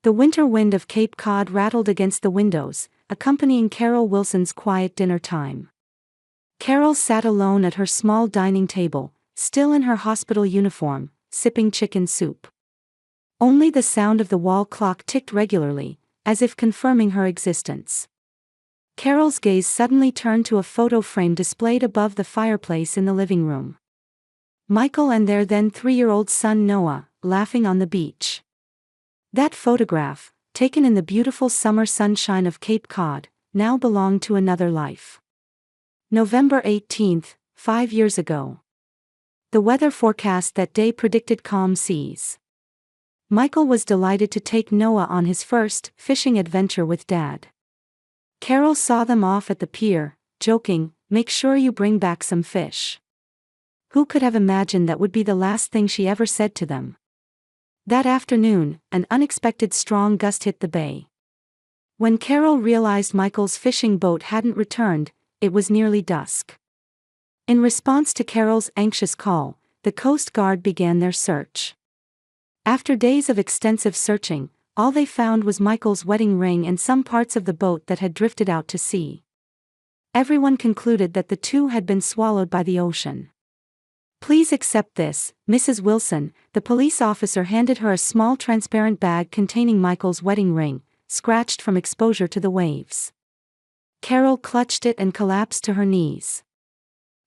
The winter wind of Cape Cod rattled against the windows, accompanying Carol Wilson's quiet dinner time. Carol sat alone at her small dining table, still in her hospital uniform, sipping chicken soup. Only the sound of the wall clock ticked regularly, as if confirming her existence. Carol's gaze suddenly turned to a photo frame displayed above the fireplace in the living room. Michael and their then 3-year-old son Noah, laughing on the beach. That photograph, taken in the beautiful summer sunshine of Cape Cod, now belonged to another life. November 18, 5 years ago. The weather forecast that day predicted calm seas. Michael was delighted to take Noah on his first fishing adventure with Dad. Carol saw them off at the pier, joking, "Make sure you bring back some fish." Who could have imagined that would be the last thing she ever said to them? That afternoon, an unexpected strong gust hit the bay. When Carol realized Michael's fishing boat hadn't returned, it was nearly dusk. In response to Carol's anxious call, the Coast Guard began their search. After days of extensive searching, all they found was Michael's wedding ring and some parts of the boat that had drifted out to sea. Everyone concluded that the two had been swallowed by the ocean. "Please accept this, Mrs. Wilson." The police officer handed her a small transparent bag containing Michael's wedding ring, scratched from exposure to the waves. Carol clutched it and collapsed to her knees.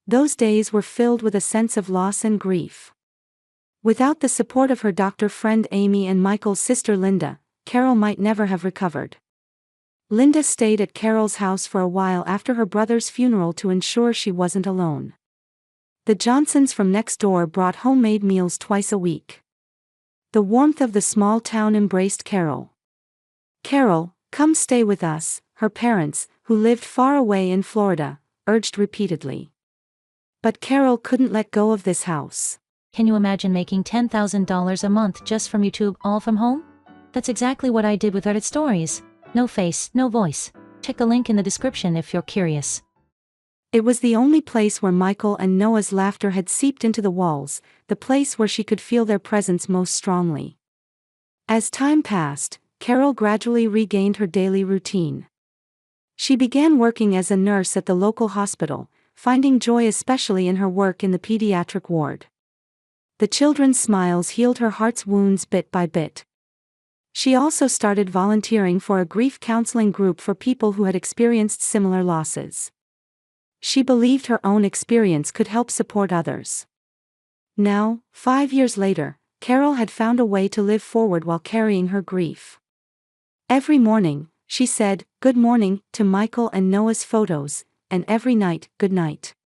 Those days were filled with a sense of loss and grief. Without the support of her doctor friend Amy and Michael's sister Linda, Carol might never have recovered. Linda stayed at Carol's house for a while after her brother's funeral to ensure she wasn't alone. The Johnsons from next door brought homemade meals twice a week. The warmth of the small town embraced Carol. "Carol, come stay with us," her parents, who lived far away in Florida, urged repeatedly. But Carol couldn't let go of this house. Can you imagine making $10,000 a month just from YouTube, all from home? That's exactly what I did with Reddit stories. No face, no voice. Check the link in the description if you're curious. It was the only place where Michael and Noah's laughter had seeped into the walls, the place where she could feel their presence most strongly. As time passed, Carol gradually regained her daily routine. She began working as a nurse at the local hospital, finding joy especially in her work in the pediatric ward. The children's smiles healed her heart's wounds bit by bit. She also started volunteering for a grief counseling group for people who had experienced similar losses. She believed her own experience could help support others. Now, 5 years later, Carol had found a way to live forward while carrying her grief. Every morning, she said, "Good morning," to Michael and Noah's photos, and every night, "Good night."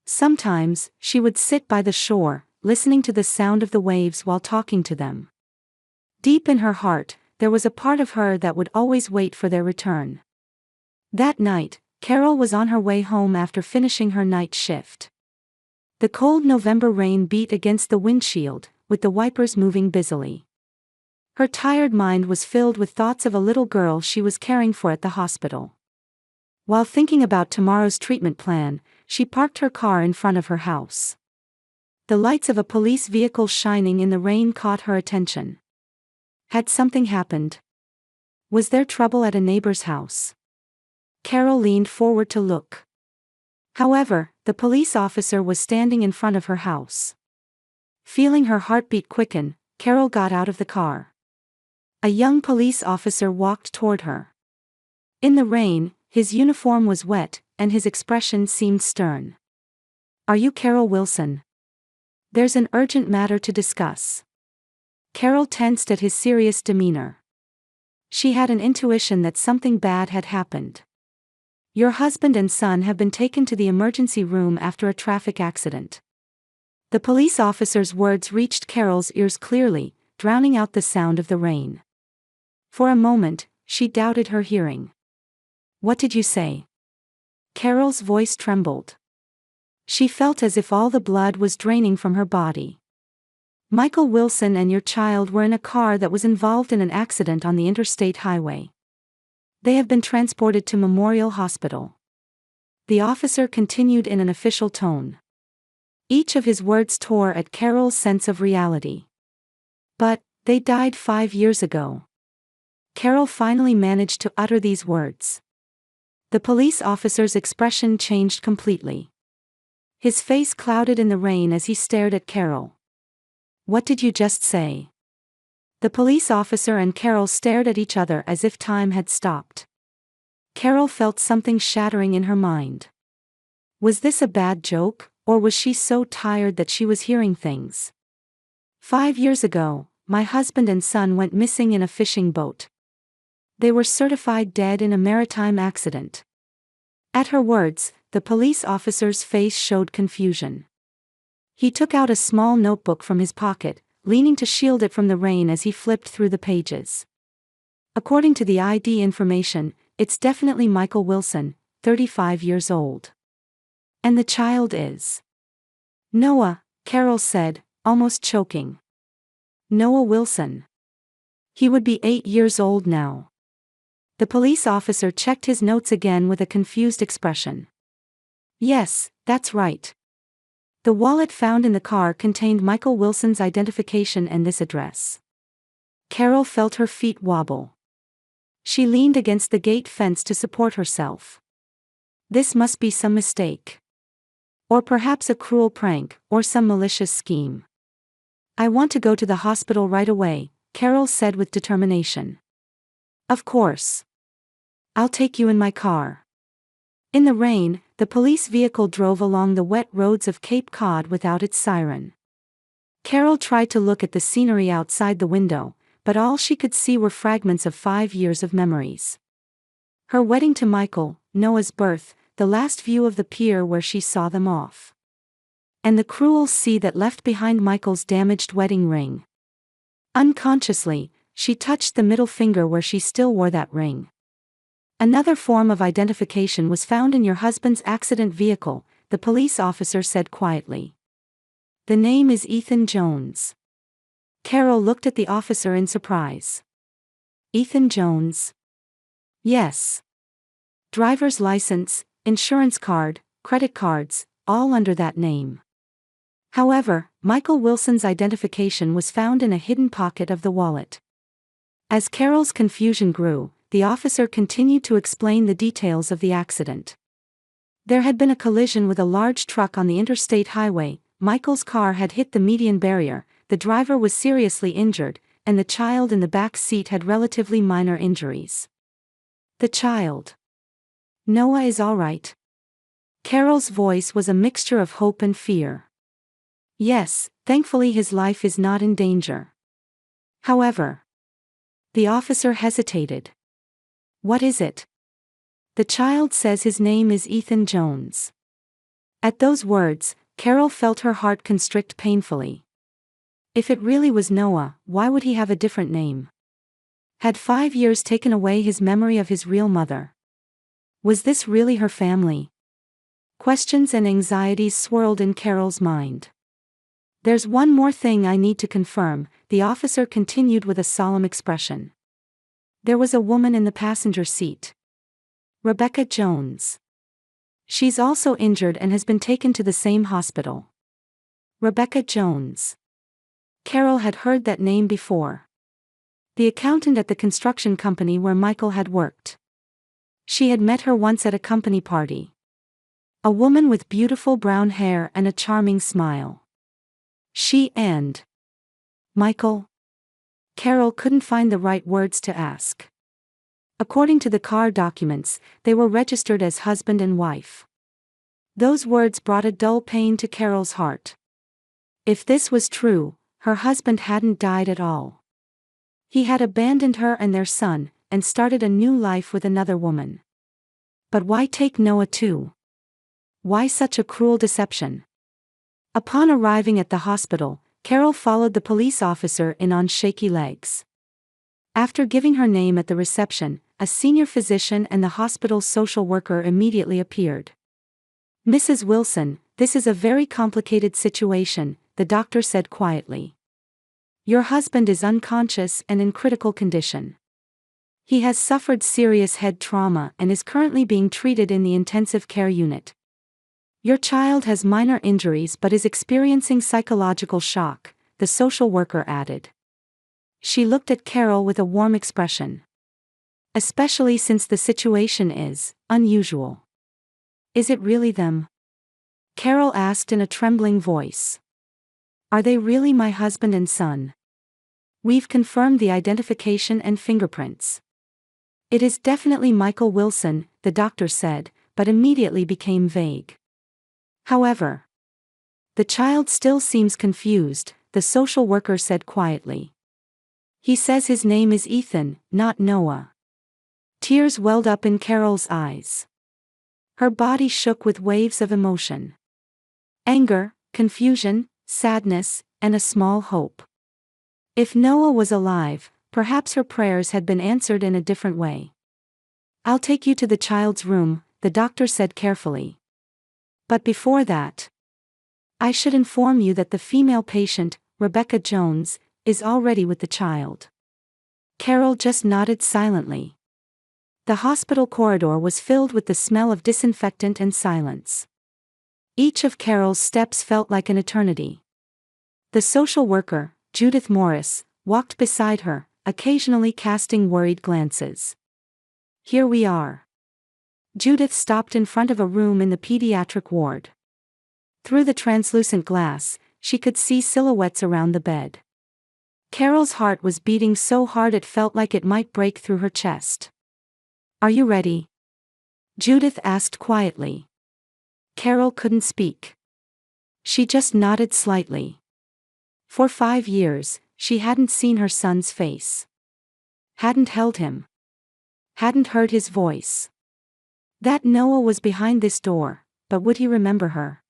Sometimes, she would sit by the shore, listening to the sound of the waves while talking to them. Deep in her heart, there was a part of her that would always wait for their return. That night, Carol was on her way home after finishing her night shift. The cold November rain beat against the windshield, with the wipers moving busily. Her tired mind was filled with thoughts of a little girl she was caring for at the hospital. While thinking about tomorrow's treatment plan, she parked her car in front of her house. The lights of a police vehicle shining in the rain caught her attention. Had something happened? Was there trouble at a neighbor's house? Carol leaned forward to look. However, the police officer was standing in front of her house. Feeling her heartbeat quicken, Carol got out of the car. A young police officer walked toward her. In the rain, his uniform was wet, and his expression seemed stern. "Are you Carol Wilson? There's an urgent matter to discuss." Carol tensed at his serious demeanor. She had an intuition that something bad had happened. "Your husband and son have been taken to the emergency room after a traffic accident." The police officer's words reached Carol's ears clearly, drowning out the sound of the rain. For a moment, she doubted her hearing. "What did you say?" Carol's voice trembled. She felt as if all the blood was draining from her body. "Michael Wilson and your child were in a car that was involved in an accident on the interstate highway. They have been transported to Memorial Hospital." The officer continued in an official tone. Each of his words tore at Carol's sense of reality. "But, they died 5 years ago." Carol finally managed to utter these words. The police officer's expression changed completely. His face clouded in the rain as he stared at Carol. "What did you just say?" The police officer and Carol stared at each other as if time had stopped. Carol felt something shattering in her mind. Was this a bad joke, or was she so tired that she was hearing things? 5 years ago, my husband and son went missing in a fishing boat. They were certified dead in a maritime accident. At her words, the police officer's face showed confusion. He took out a small notebook from his pocket, leaning to shield it from the rain as he flipped through the pages. "According to the ID information, it's definitely Michael Wilson, 35 years old. And the child is Noah," Carol said, almost choking. "Noah Wilson. He would be 8 years old now." The police officer checked his notes again with a confused expression. "Yes, that's right. The wallet found in the car contained Michael Wilson's identification and this address." Carol felt her feet wobble. She leaned against the gate fence to support herself. This must be some mistake. Or perhaps a cruel prank, or some malicious scheme. "I want to go to the hospital right away," Carol said with determination. "Of course. I'll take you in my car." In the rain, the police vehicle drove along the wet roads of Cape Cod without its siren. Carol tried to look at the scenery outside the window, but all she could see were fragments of 5 years of memories. Her wedding to Michael, Noah's birth, the last view of the pier where she saw them off. And the cruel sea that left behind Michael's damaged wedding ring. Unconsciously, she touched the middle finger where she still wore that ring. "Another form of identification was found in your husband's accident vehicle," the police officer said quietly. "The name is Ethan Jones." Carol looked at the officer in surprise. "Ethan Jones?" "Yes. Driver's license, insurance card, credit cards, all under that name. However, Michael Wilson's identification was found in a hidden pocket of the wallet." As Carol's confusion grew, the officer continued to explain the details of the accident. There had been a collision with a large truck on the interstate highway. Michael's car had hit the median barrier, the driver was seriously injured, and the child in the back seat had relatively minor injuries. "The child. Noah is all right." Carol's voice was a mixture of hope and fear. "Yes, thankfully his life is not in danger. However..." The officer hesitated. "What is it?" "The child says his name is Ethan Jones." At those words, Carol felt her heart constrict painfully. If it really was Noah, why would he have a different name? Had 5 years taken away his memory of his real mother? Was this really her family? Questions and anxieties swirled in Carol's mind. "There's one more thing I need to confirm," the officer continued with a solemn expression. "There was a woman in the passenger seat. Rebecca Jones. She's also injured and has been taken to the same hospital." Rebecca Jones. Carol had heard that name before. The accountant at the construction company where Michael had worked. She had met her once at a company party. A woman with beautiful brown hair and a charming smile. She and Michael? Carol couldn't find the right words to ask. According to the car documents, they were registered as husband and wife. Those words brought a dull pain to Carol's heart. If this was true, her husband hadn't died at all. He had abandoned her and their son, and started a new life with another woman. But why take Noah too? Why such a cruel deception? Upon arriving at the hospital, Carol followed the police officer in on shaky legs. After giving her name at the reception, a senior physician and the hospital's social worker immediately appeared. "Mrs. Wilson, this is a very complicated situation," the doctor said quietly. "Your husband is unconscious and in critical condition. He has suffered serious head trauma and is currently being treated in the intensive care unit. Your child has minor injuries but is experiencing psychological shock," the social worker added. She looked at Carol with a warm expression. Especially since the situation is unusual. Is it really them? Carol asked in a trembling voice. Are they really my husband and son? We've confirmed the identification and fingerprints. It is definitely Michael Wilson, the doctor said, but immediately became vague. However, the child still seems confused, the social worker said quietly. He says his name is Ethan, not Noah. Tears welled up in Carol's eyes. Her body shook with waves of emotion. Anger, confusion, sadness, and a small hope. If Noah was alive, perhaps her prayers had been answered in a different way. I'll take you to the child's room, the doctor said carefully. But before that, I should inform you that the female patient, Rebecca Jones, is already with the child. Carol just nodded silently. The hospital corridor was filled with the smell of disinfectant and silence. Each of Carol's steps felt like an eternity. The social worker, Judith Morris, walked beside her, occasionally casting worried glances. Here we are. Judith stopped in front of a room in the pediatric ward. Through the translucent glass, she could see silhouettes around the bed. Carol's heart was beating so hard it felt like it might break through her chest. Are you ready? Judith asked quietly. Carol couldn't speak. She just nodded slightly. For 5 years, she hadn't seen her son's face. Hadn't held him. Hadn't heard his voice. That Noah was behind this door, but would he remember her?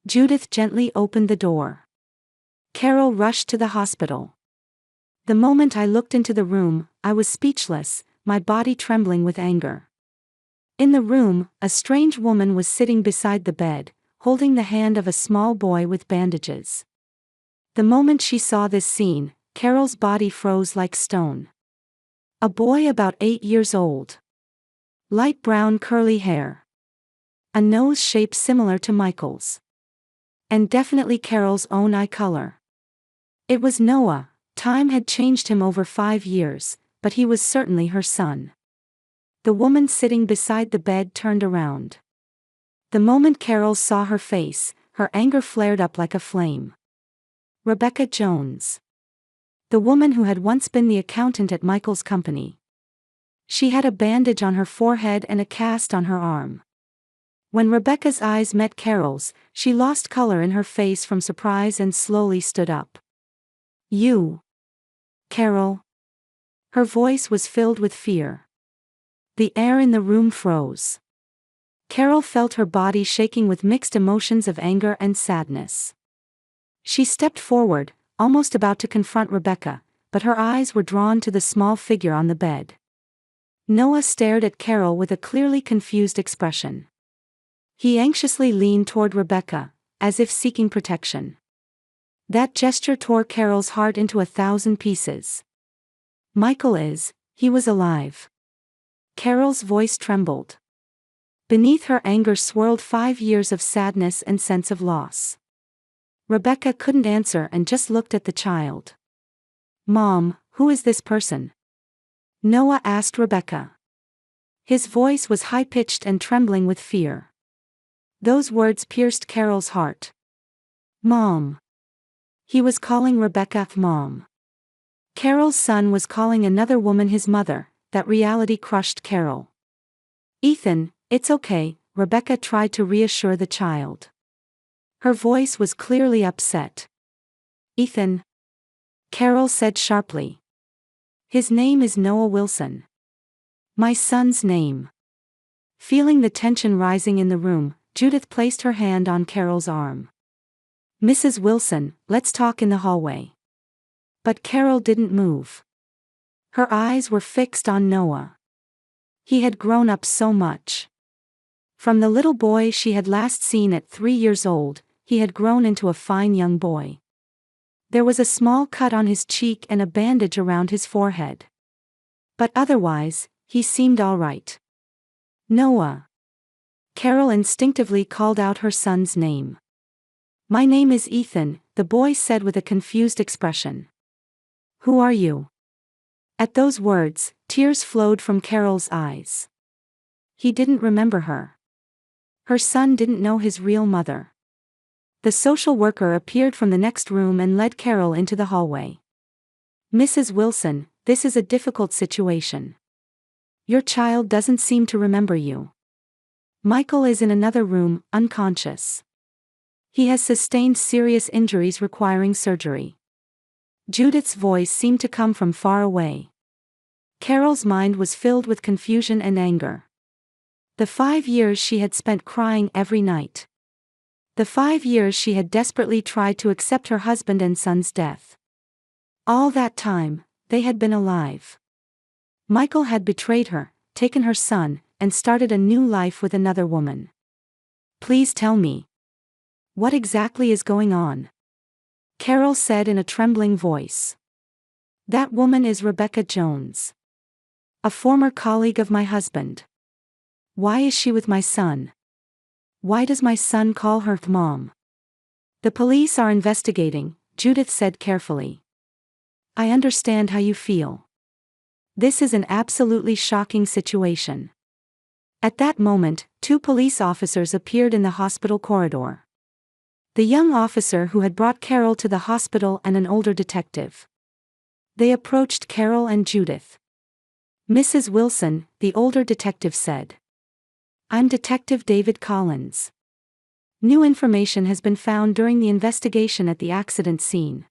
Judith gently opened the door. Carol rushed to the hospital. The moment I looked into the room, I was speechless, my body trembling with anger. In the room, a strange woman was sitting beside the bed, holding the hand of a small boy with bandages. The moment she saw this scene, Carol's body froze like stone. A boy about 8 years old. Light brown curly hair. A nose shape similar to Michael's. And definitely Carol's own eye color. It was Noah. Time had changed him over 5 years, but he was certainly her son. The woman sitting beside the bed turned around. The moment Carol saw her face, her anger flared up like a flame. Rebecca Jones. The woman who had once been the accountant at Michael's company. She had a bandage on her forehead and a cast on her arm. When Rebecca's eyes met Carol's, she lost color in her face from surprise and slowly stood up. You. Carol. Her voice was filled with fear. The air in the room froze. Carol felt her body shaking with mixed emotions of anger and sadness. She stepped forward, almost about to confront Rebecca, but her eyes were drawn to the small figure on the bed. Noah stared at Carol with a clearly confused expression. He anxiously leaned toward Rebecca, as if seeking protection. That gesture tore Carol's heart into 1,000 pieces. He was alive. Carol's voice trembled. Beneath her anger swirled 5 years of sadness and sense of loss. Rebecca couldn't answer and just looked at the child. Mom, who is this person? Noah asked Rebecca. His voice was high-pitched and trembling with fear. Those words pierced Carol's heart. Mom. He was calling Rebecca Mom. Carol's son was calling another woman his mother. That reality crushed Carol. Ethan, it's okay, Rebecca tried to reassure the child. Her voice was clearly upset. Ethan. Carol said sharply. His name is Noah Wilson. My son's name. Feeling the tension rising in the room, Judith placed her hand on Carol's arm. Mrs. Wilson, let's talk in the hallway. But Carol didn't move. Her eyes were fixed on Noah. He had grown up so much. From the little boy she had last seen at 3 years old, he had grown into a fine young boy. There was a small cut on his cheek and a bandage around his forehead. But otherwise, he seemed all right. Noah. Carol instinctively called out her son's name. My name is Ethan, the boy said with a confused expression. Who are you? At those words, tears flowed from Carol's eyes. He didn't remember her. Her son didn't know his real mother. The social worker appeared from the next room and led Carol into the hallway. "Mrs. Wilson, this is a difficult situation. Your child doesn't seem to remember you. Michael is in another room, unconscious. He has sustained serious injuries requiring surgery." Judith's voice seemed to come from far away. Carol's mind was filled with confusion and anger. The 5 years she had spent crying every night. The 5 years she had desperately tried to accept her husband and son's death. All that time, they had been alive. Michael had betrayed her, taken her son, and started a new life with another woman. "Please tell me. What exactly is going on?" Carol said in a trembling voice. "That woman is Rebecca Jones. A former colleague of my husband. Why is she with my son? Why does my son call her mom?" "The police are investigating," Judith said carefully. "I understand how you feel. This is an absolutely shocking situation." At that moment, 2 police officers appeared in the hospital corridor. The young officer who had brought Carol to the hospital and an older detective. They approached Carol and Judith. "Mrs. Wilson," the older detective said. "I'm Detective David Collins. New information has been found during the investigation at the accident scene."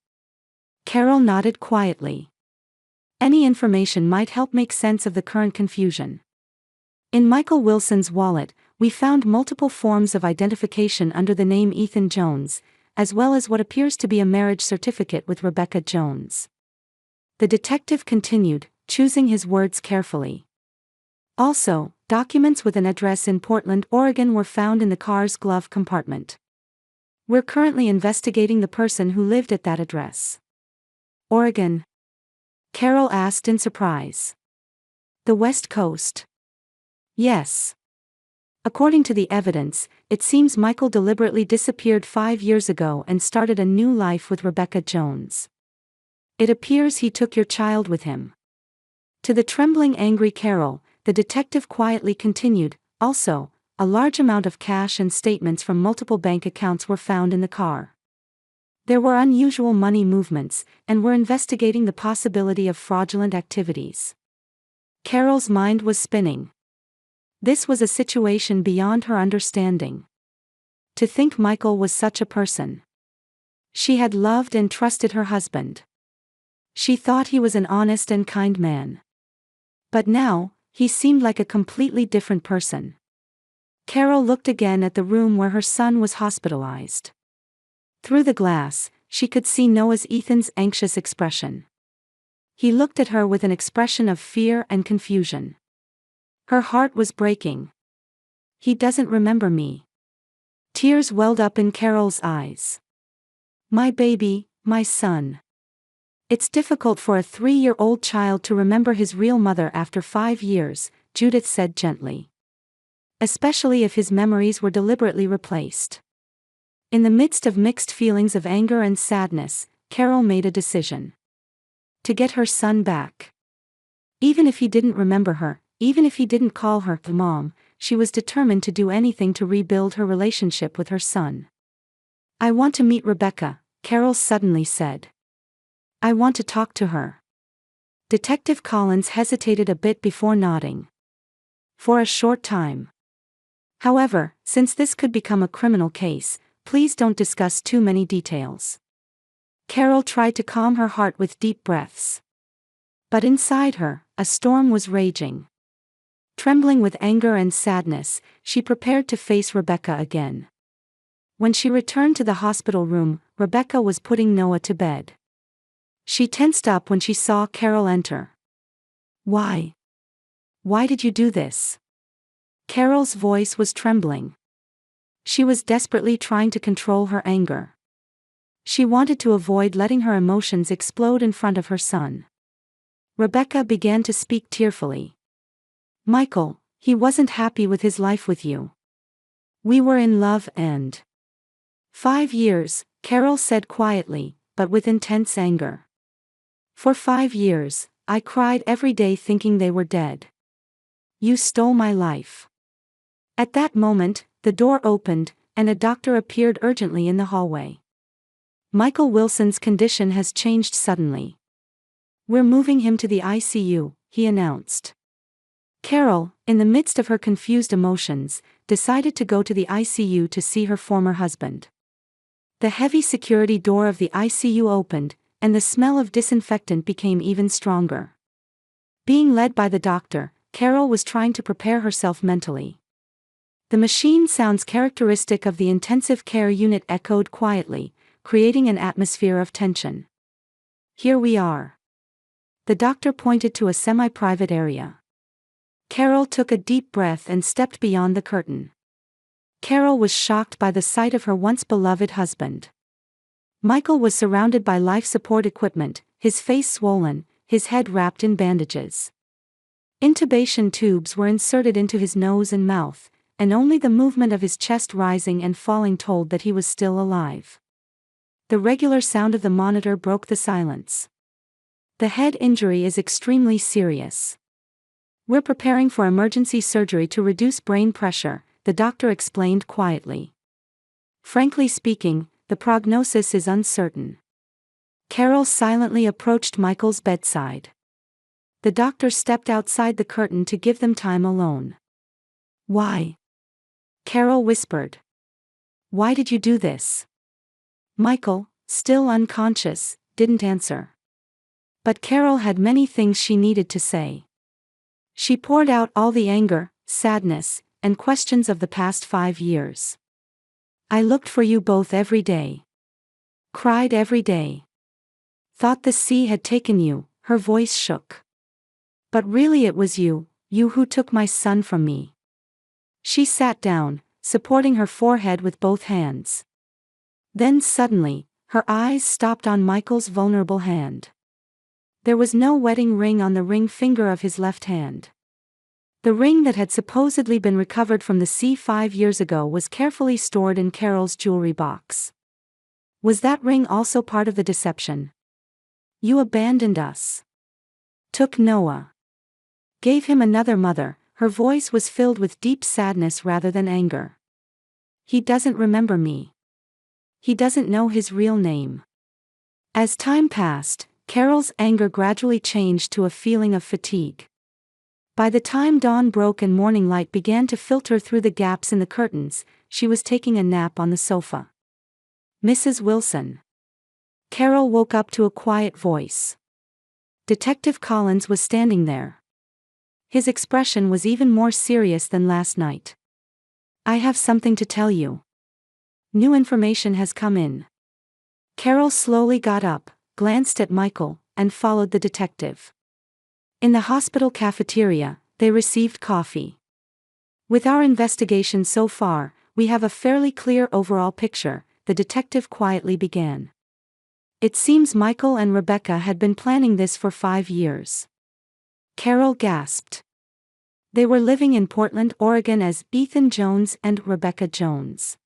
Carol nodded quietly. Any information might help make sense of the current confusion. "In Michael Wilson's wallet, we found multiple forms of identification under the name Ethan Jones, as well as what appears to be a marriage certificate with Rebecca Jones." The detective continued, choosing his words carefully. "Also, documents with an address in Portland, Oregon were found in the car's glove compartment. We're currently investigating the person who lived at that address." "Oregon?" Carol asked in surprise. "The West Coast?" "Yes. According to the evidence, it seems Michael deliberately disappeared 5 years ago and started a new life with Rebecca Jones. It appears he took your child with him." To the trembling, angry Carol, the detective quietly continued, "Also, a large amount of cash and statements from multiple bank accounts were found in the car. There were unusual money movements, and we're investigating the possibility of fraudulent activities." Carol's mind was spinning. This was a situation beyond her understanding. To think Michael was such a person. She had loved and trusted her husband. She thought he was an honest and kind man. But now, he seemed like a completely different person. Carol looked again at the room where her son was hospitalized. Through the glass, she could see Ethan's anxious expression. He looked at her with an expression of fear and confusion. Her heart was breaking. "He doesn't remember me." Tears welled up in Carol's eyes. "My baby, my son. It's difficult for a 3-year-old child to remember his real mother after 5 years, Judith said gently. Especially if his memories were deliberately replaced. In the midst of mixed feelings of anger and sadness, Carol made a decision. To get her son back. Even if he didn't remember her, even if he didn't call her mom, she was determined to do anything to rebuild her relationship with her son. "I want to meet Rebecca," Carol suddenly said. "I want to talk to her." Detective Collins hesitated a bit before nodding. "For a short time. However, since this could become a criminal case, please don't discuss too many details." Carol tried to calm her heart with deep breaths. But inside her, a storm was raging. Trembling with anger and sadness, she prepared to face Rebecca again. When she returned to the hospital room, Rebecca was putting Noah to bed. She tensed up when she saw Carol enter. "Why? Why did you do this?" Carol's voice was trembling. She was desperately trying to control her anger. She wanted to avoid letting her emotions explode in front of her son. Rebecca began to speak tearfully. "Michael, he wasn't happy with his life with you. We were in love and—" 5 years, Carol said quietly, but with intense anger. "For 5 years, I cried every day thinking they were dead. You stole my life. At that moment, the door opened, and a doctor appeared urgently in the hallway. Michael Wilson's condition has changed suddenly. We're moving him to the ICU, he announced. Carol, in the midst of her confused emotions, decided to go to the ICU to see her former husband. The heavy security door of the ICU opened, and the smell of disinfectant became even stronger. Being led by the doctor, Carol was trying to prepare herself mentally. The machine sounds characteristic of the intensive care unit echoed quietly, creating an atmosphere of tension. Here we are. The doctor pointed to a semi-private area. Carol took a deep breath and stepped beyond the curtain. Carol was shocked by the sight of her once beloved husband. Michael was surrounded by life support equipment, his face swollen, his head wrapped in bandages. Intubation tubes were inserted into his nose and mouth, and only the movement of his chest rising and falling told that he was still alive. The regular sound of the monitor broke the silence. The head injury is extremely serious. We're preparing for emergency surgery to reduce brain pressure, the doctor explained quietly. Frankly speaking, the prognosis is uncertain. Carol silently approached Michael's bedside. The doctor stepped outside the curtain to give them time alone. Why? Carol whispered. Why did you do this? Michael, still unconscious, didn't answer. But Carol had many things she needed to say. She poured out all the anger, sadness, and questions of the past 5 years. I looked for you both every day. Cried every day. Thought the sea had taken you, her voice shook. But really it was you who took my son from me. She sat down, supporting her forehead with both hands. Then suddenly, her eyes stopped on Michael's vulnerable hand. There was no wedding ring on the ring finger of his left hand. The ring that had supposedly been recovered from the sea 5 years ago was carefully stored in Carol's jewelry box. Was that ring also part of the deception? You abandoned us. Took Noah. Gave him another mother. Her voice was filled with deep sadness rather than anger. He doesn't remember me. He doesn't know his real name. As time passed, Carol's anger gradually changed to a feeling of fatigue. By the time dawn broke and morning light began to filter through the gaps in the curtains, she was taking a nap on the sofa. Mrs. Wilson. Carol woke up to a quiet voice. Detective Collins was standing there. His expression was even more serious than last night. I have something to tell you. New information has come in. Carol slowly got up, glanced at Michael, and followed the detective. In the hospital cafeteria, they received coffee. With our investigation so far, we have a fairly clear overall picture, the detective quietly began. It seems Michael and Rebecca had been planning this for 5 years. Carol gasped. They were living in Portland, Oregon as Ethan Jones and Rebecca Jones.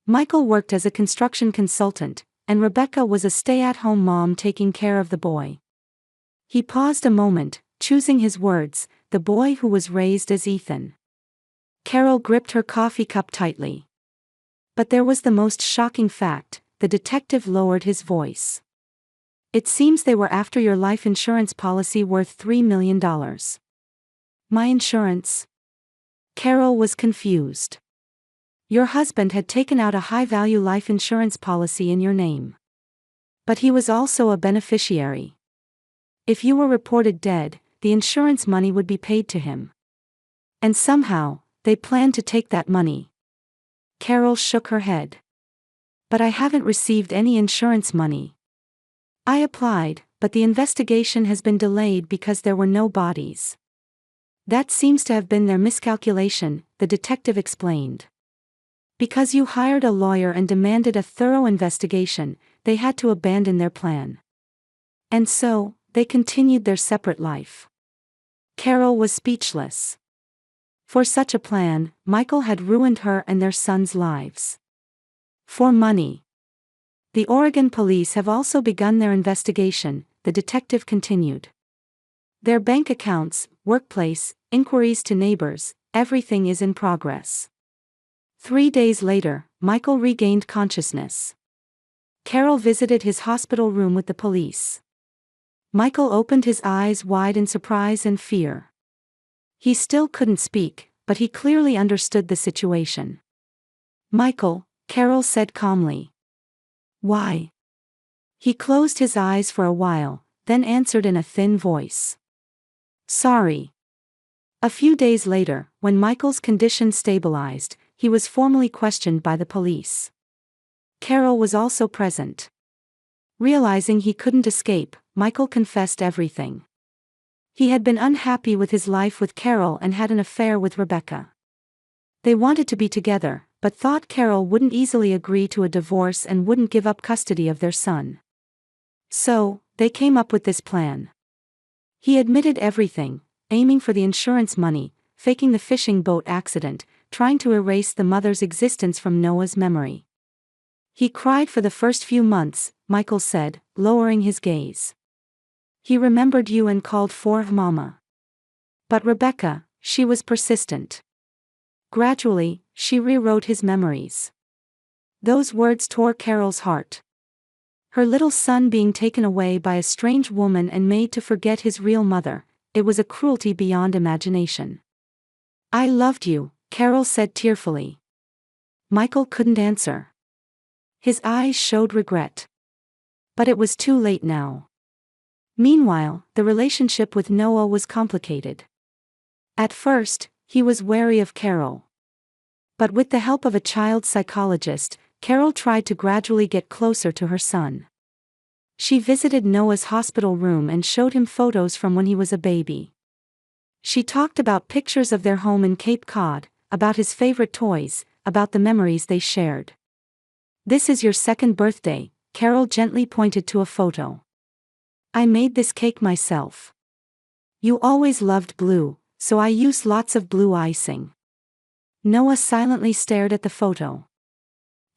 Michael worked as a construction consultant, and Rebecca was a stay-at-home mom taking care of the boy. He paused a moment, choosing his words, the boy who was raised as Ethan. Carol gripped her coffee cup tightly. But there was the most shocking fact, the detective lowered his voice. It seems they were after your life insurance policy worth $3 million. My insurance? Carol was confused. Your husband had taken out a high-value life insurance policy in your name. But he was also a beneficiary. If you were reported dead, the insurance money would be paid to him. And somehow, they planned to take that money. Carol shook her head. But I haven't received any insurance money. I applied, but the investigation has been delayed because there were no bodies. That seems to have been their miscalculation, the detective explained. Because you hired a lawyer and demanded a thorough investigation, they had to abandon their plan. And so, they continued their separate life. Carol was speechless. For such a plan, Michael had ruined her and their sons' lives. For money. The Oregon police have also begun their investigation, the detective continued. Their bank accounts, workplace, inquiries to neighbors, everything is in progress. 3 days later, Michael regained consciousness. Carol visited his hospital room with the police. Michael opened his eyes wide in surprise and fear. He still couldn't speak, but he clearly understood the situation. "Michael," Carol said calmly. "Why?" He closed his eyes for a while, then answered in a thin voice. "Sorry." A few days later, when Michael's condition stabilized, he was formally questioned by the police. Carol was also present. Realizing he couldn't escape, Michael confessed everything. He had been unhappy with his life with Carol and had an affair with Rebecca. They wanted to be together, but thought Carol wouldn't easily agree to a divorce and wouldn't give up custody of their son. So, they came up with this plan. He admitted everything, aiming for the insurance money, faking the fishing boat accident, trying to erase the mother's existence from Noah's memory. "He cried for the first few months," Michael said, lowering his gaze. "He remembered you and called for Mama. But Rebecca, she was persistent. Gradually, she rewrote his memories." Those words tore Carol's heart. Her little son being taken away by a strange woman and made to forget his real mother, it was a cruelty beyond imagination. "I loved you," Carol said tearfully. Michael couldn't answer. His eyes showed regret. But it was too late now. Meanwhile, the relationship with Noah was complicated. At first, he was wary of Carol. But with the help of a child psychologist, Carol tried to gradually get closer to her son. She visited Noah's hospital room and showed him photos from when he was a baby. She talked about pictures of their home in Cape Cod, about his favorite toys, about the memories they shared. "This is your second birthday," Carol gently pointed to a photo. "I made this cake myself. You always loved blue, so I used lots of blue icing." Noah silently stared at the photo.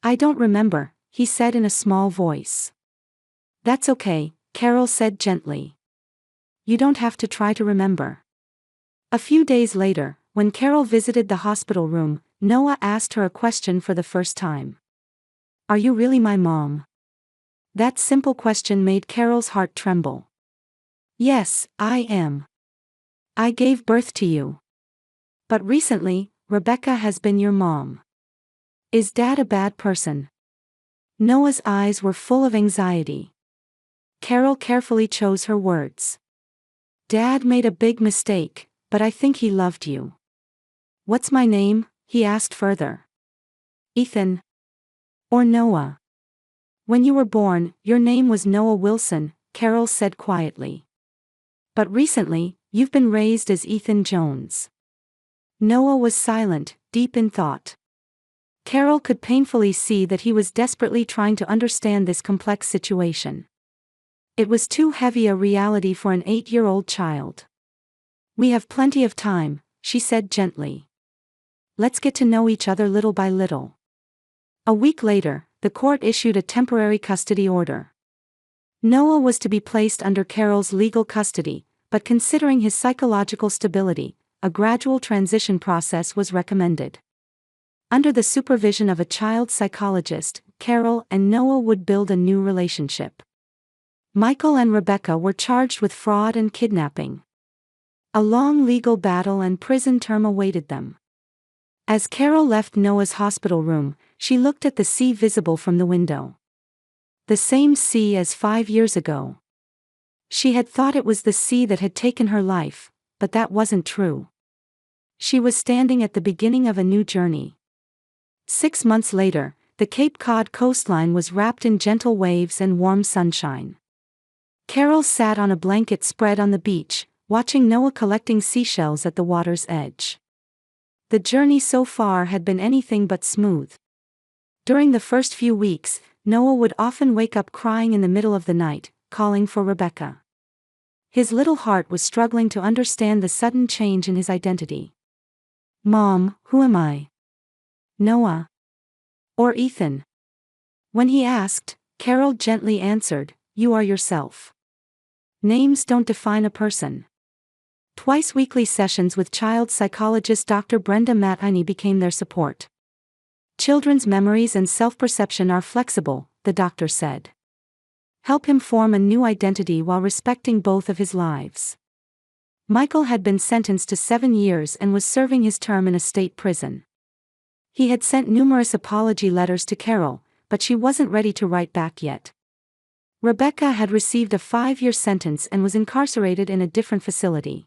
"I don't remember," he said in a small voice. "That's okay," Carol said gently. "You don't have to try to remember." A few days later, when Carol visited the hospital room, Noah asked her a question for the first time. "Are you really my mom?" That simple question made Carol's heart tremble. "Yes, I am. I gave birth to you. But recently, Rebecca has been your mom. Is Dad a bad person?" Noah's eyes were full of anxiety. Carol carefully chose her words. "Dad made a big mistake, but I think he loved you." "What's my name?" he asked further. "Ethan. Or Noah." "When you were born, your name was Noah Wilson," Carol said quietly. "But recently, you've been raised as Ethan Jones." Noah was silent, deep in thought. Carol could painfully see that he was desperately trying to understand this complex situation. It was too heavy a reality for an 8-year-old child. "We have plenty of time," she said gently. "Let's get to know each other little by little." A week later, the court issued a temporary custody order. Noah was to be placed under Carol's legal custody, but considering his psychological stability, a gradual transition process was recommended. Under the supervision of a child psychologist, Carol and Noah would build a new relationship. Michael and Rebecca were charged with fraud and kidnapping. A long legal battle and prison term awaited them. As Carol left Noah's hospital room, she looked at the sea visible from the window. The same sea as 5 years ago. She had thought it was the sea that had taken her life, but that wasn't true. She was standing at the beginning of a new journey. 6 months later, the Cape Cod coastline was wrapped in gentle waves and warm sunshine. Carol sat on a blanket spread on the beach, watching Noah collecting seashells at the water's edge. The journey so far had been anything but smooth. During the first few weeks, Noah would often wake up crying in the middle of the night, calling for Rebecca. His little heart was struggling to understand the sudden change in his identity. "Mom, who am I? Noah? Or Ethan?" When he asked, Carol gently answered, "You are yourself. Names don't define a person." Twice-weekly sessions with child psychologist Dr. Brenda Matheny became their support. Children's memories and self-perception are flexible, the doctor said. Help him form a new identity while respecting both of his lives. Michael had been sentenced to 7 years and was serving his term in a state prison. He had sent numerous apology letters to Carol, but she wasn't ready to write back yet. Rebecca had received a 5-year sentence and was incarcerated in a different facility.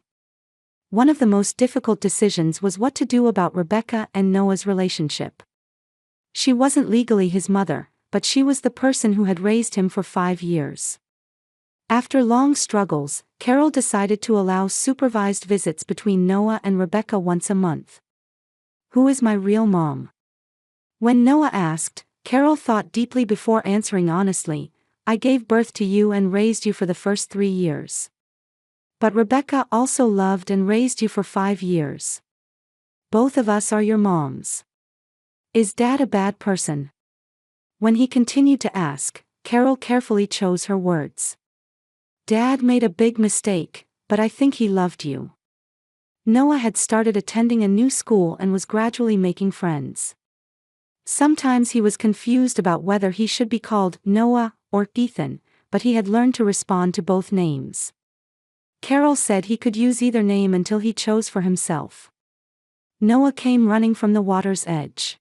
One of the most difficult decisions was what to do about Rebecca and Noah's relationship. She wasn't legally his mother, but she was the person who had raised him for 5 years. After long struggles, Carol decided to allow supervised visits between Noah and Rebecca once a month. Who is my real mom? When Noah asked, Carol thought deeply before answering honestly, I gave birth to you and raised you for the first 3 years. But Rebecca also loved and raised you for 5 years. Both of us are your moms. Is Dad a bad person? When he continued to ask, Carol carefully chose her words. Dad made a big mistake, but I think he loved you. Noah had started attending a new school and was gradually making friends. Sometimes he was confused about whether he should be called Noah or Ethan, but he had learned to respond to both names. Carol said he could use either name until he chose for himself. Noah came running from the water's edge.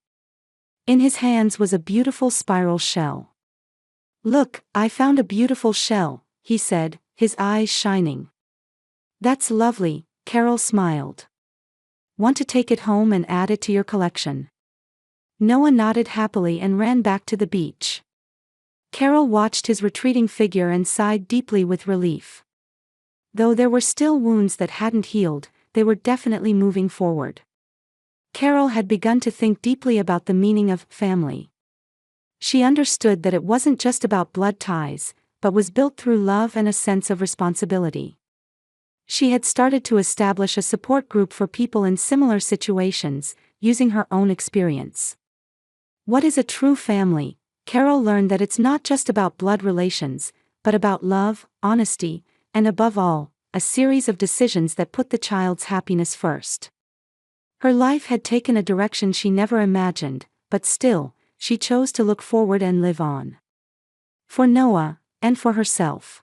In his hands was a beautiful spiral shell. Look, I found a beautiful shell, he said, his eyes shining. That's lovely, Carol smiled. Want to take it home and add it to your collection? Noah nodded happily and ran back to the beach. Carol watched his retreating figure and sighed deeply with relief. Though there were still wounds that hadn't healed, they were definitely moving forward. Carol had begun to think deeply about the meaning of family. She understood that it wasn't just about blood ties, but was built through love and a sense of responsibility. She had started to establish a support group for people in similar situations, using her own experience. What is a true family? Carol learned that it's not just about blood relations, but about love, honesty, and above all, a series of decisions that put the child's happiness first. Her life had taken a direction she never imagined, but still, she chose to look forward and live on. For Noah, and for herself.